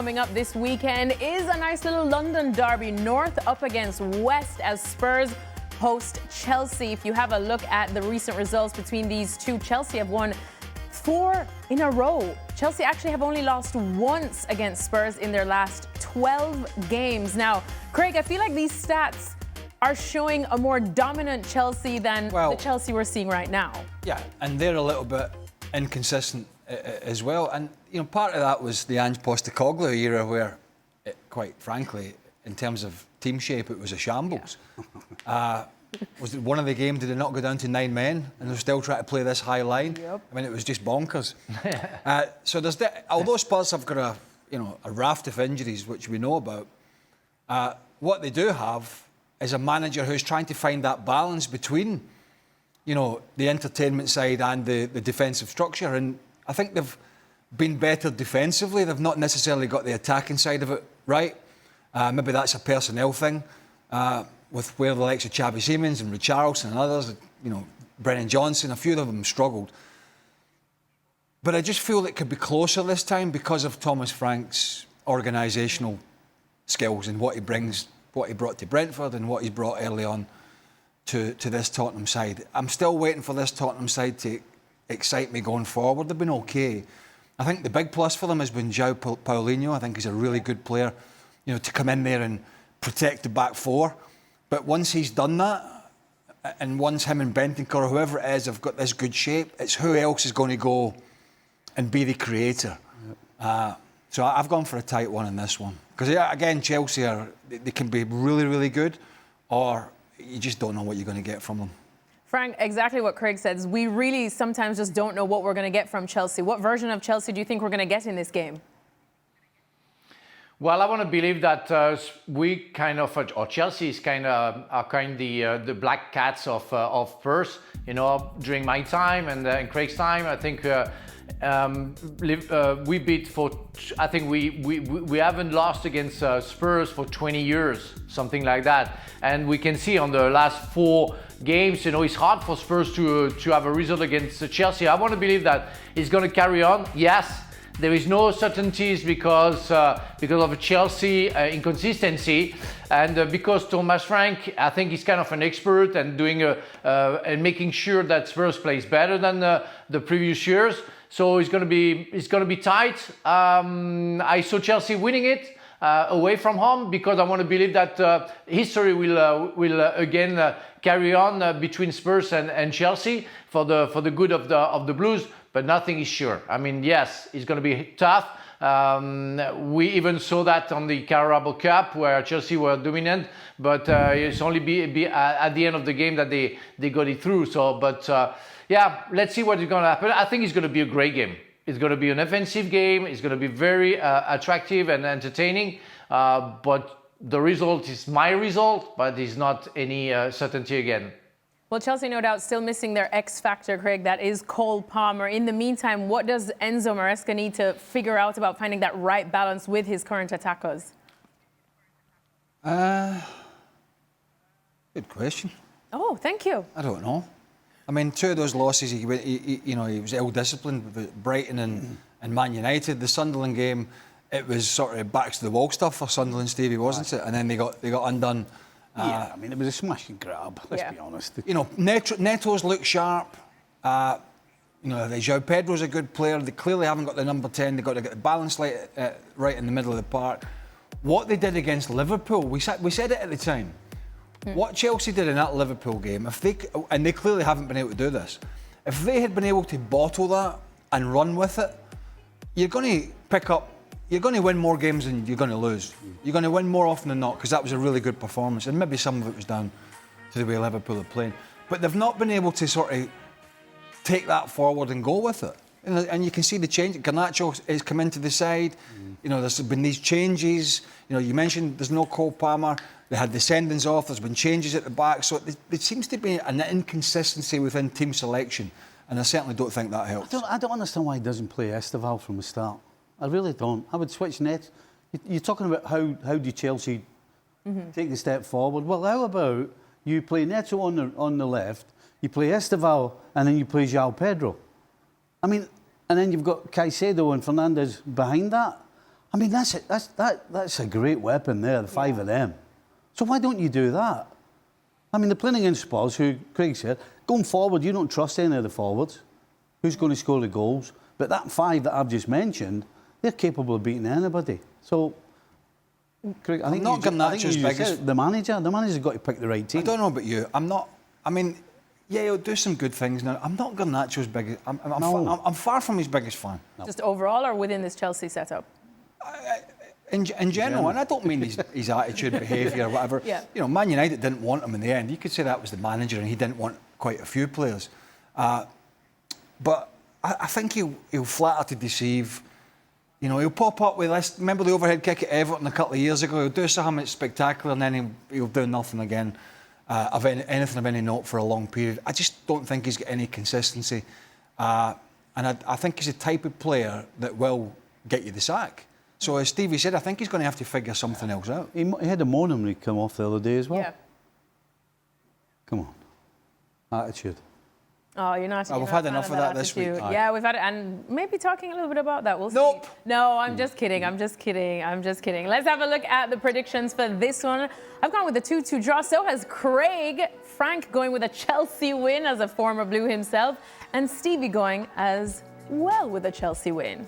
coming up this weekend is a nice little London derby. North up against West as Spurs host Chelsea. If you have a look at the recent results between these two, Chelsea have won 4 in a row. Chelsea actually have only lost once against Spurs in their last 12 games. Now, Craig, I feel like these stats are showing a more dominant Chelsea than the Chelsea we're seeing right now. Yeah, and they're a little bit inconsistent as well. And, you know, part of that was the Ange Postecoglou era where, quite frankly, in terms of team shape, it was a shambles. Yeah. Was it one of the games, did it not go down to 9 men and they're still trying to play this high line? Yep. I mean, it was just bonkers. So there's although Spurs have got a raft of injuries, which we know about, what they do have is a manager who's trying to find that balance between, you know, the entertainment side and the defensive structure. And I think they've been better defensively. They've not necessarily got the attacking side of it right. Maybe that's a personnel thing. With where the likes of Xavi Simons and Richarlison and others, you know, Brennan Johnson, a few of them struggled. But I just feel it could be closer this time because of Thomas Frank's organisational skills and what he brings, what he brought to Brentford and what he's brought early on to this Tottenham side. I'm still waiting for this Tottenham side to excite me going forward. They've been okay. I think the big plus for them has been João Paulinho. I think he's a really good player, you know, to come in there and protect the back four. But once he's done that, and once him and Bentancur or whoever it is have got this good shape, it's who else is going to go and be the creator. Yep. So I've gone for a tight one in this one. Because, again, Chelsea, they can be really, really good, or you just don't know what you're going to get from them. Frank, exactly what Craig says. We really sometimes just don't know what we're going to get from Chelsea. What version of Chelsea do you think we're going to get in this game? Well, I want to believe that we kind of, or Chelsea is kind of the black cats of Spurs. You know, during my time and Craig's time, I think we beat for. I think we haven't lost against Spurs for 20 years, something like that. And we can see on the last 4 games, you know, it's hard for Spurs to have a result against Chelsea. I want to believe that it's going to carry on. Yes. There is no certainties because of Chelsea inconsistency, and because Thomas Frank, I think he's kind of an expert and doing and making sure that Spurs plays better than the previous years. So it's going to be tight. I saw Chelsea winning it away from home because I want to believe that history will again carry on between Spurs and Chelsea for the good of the Blues. But nothing is sure. I mean, yes, it's going to be tough. We even saw that on the Carabao Cup where Chelsea were dominant, but it's only be at the end of the game that they got it through. So, yeah, let's see what is going to happen. I think it's going to be a great game. It's going to be an offensive game. It's going to be very attractive and entertaining. But the result is my result, but it's not any certainty again. Well, Chelsea, no doubt, still missing their X factor, Craig. That is Cole Palmer. In the meantime, what does Enzo Maresca need to figure out about finding that right balance with his current attackers? Good question. Oh, thank you. I don't know. I mean, 2 of those losses, he was ill-disciplined with Brighton and Man United. The Sunderland game, it was sort of backs to the wall stuff for Sunderland, Stevie, wasn't it? And then they got undone. Yeah, I mean, it was a smash and grab, let's be honest. You know, Neto's look sharp. You know, João Pedro's a good player. They clearly haven't got the number 10. They've got to get the balance right in the middle of the park. What they did against Liverpool, we said it at the time. What Chelsea did in that Liverpool game, and they clearly haven't been able to do this, if they had been able to bottle that and run with it, you're going to win more games than you're going to lose. You're going to win more often than not because that was a really good performance, and maybe some of it was down to the way Liverpool are playing. But they've not been able to sort of take that forward and go with it. And you can see the change. Garnacho has come into the side. You know, there's been these changes. You know, you mentioned there's no Cole Palmer. They had the sendings off. There's been changes at the back. So there seems to be an inconsistency within team selection, and I certainly don't think that helps. I don't understand why he doesn't play Esteval from the start. I really don't. I would switch net. You're talking about how do Chelsea take the step forward. Well, how about you play Neto on the left, you play Esteval, and then you play João Pedro? I mean, and then you've got Caicedo and Fernandes behind that. I mean, that's a great weapon there, the five of them. So why don't you do that? I mean, they're playing against Spurs, who Craig said, going forward, you don't trust any of the forwards. Who's going to score the goals? But that five that I've just mentioned, they're capable of beating anybody. So, Craig, I think Garnacho's biggest. The manager's got to pick the right team. I don't know about you. I'm not. I mean, yeah, he'll do some good things now. I'm not Garnacho's biggest. I'm far from his biggest fan. No. Just overall, or within this Chelsea setup? In general, and I don't mean his attitude, behaviour, or whatever. Yeah. You know, Man United didn't want him in the end. You could say that was the manager, and he didn't want quite a few players. But I think he'll flatter to deceive. You know, he'll pop up with this. Remember the overhead kick at Everton a couple of years ago? He'll do something spectacular, and then he'll do nothing again of anything of any note for a long period. I just don't think he's got any consistency, and I think he's the type of player that will get you the sack. So as Stevie said, I think he's going to have to figure something else out. He had a moaning when he come off the other day as well. Yeah. Come on, attitude. Oh, you're not. We've had enough of that this week. Yeah, we've had it, and maybe talking a little bit about that. We'll see. Nope. No, I'm just kidding. I'm just kidding. Let's have a look at the predictions for this one. I've gone with a 2-2 draw. So has Craig. Frank going with a Chelsea win as a former Blue himself, and Stevie going as well with a Chelsea win.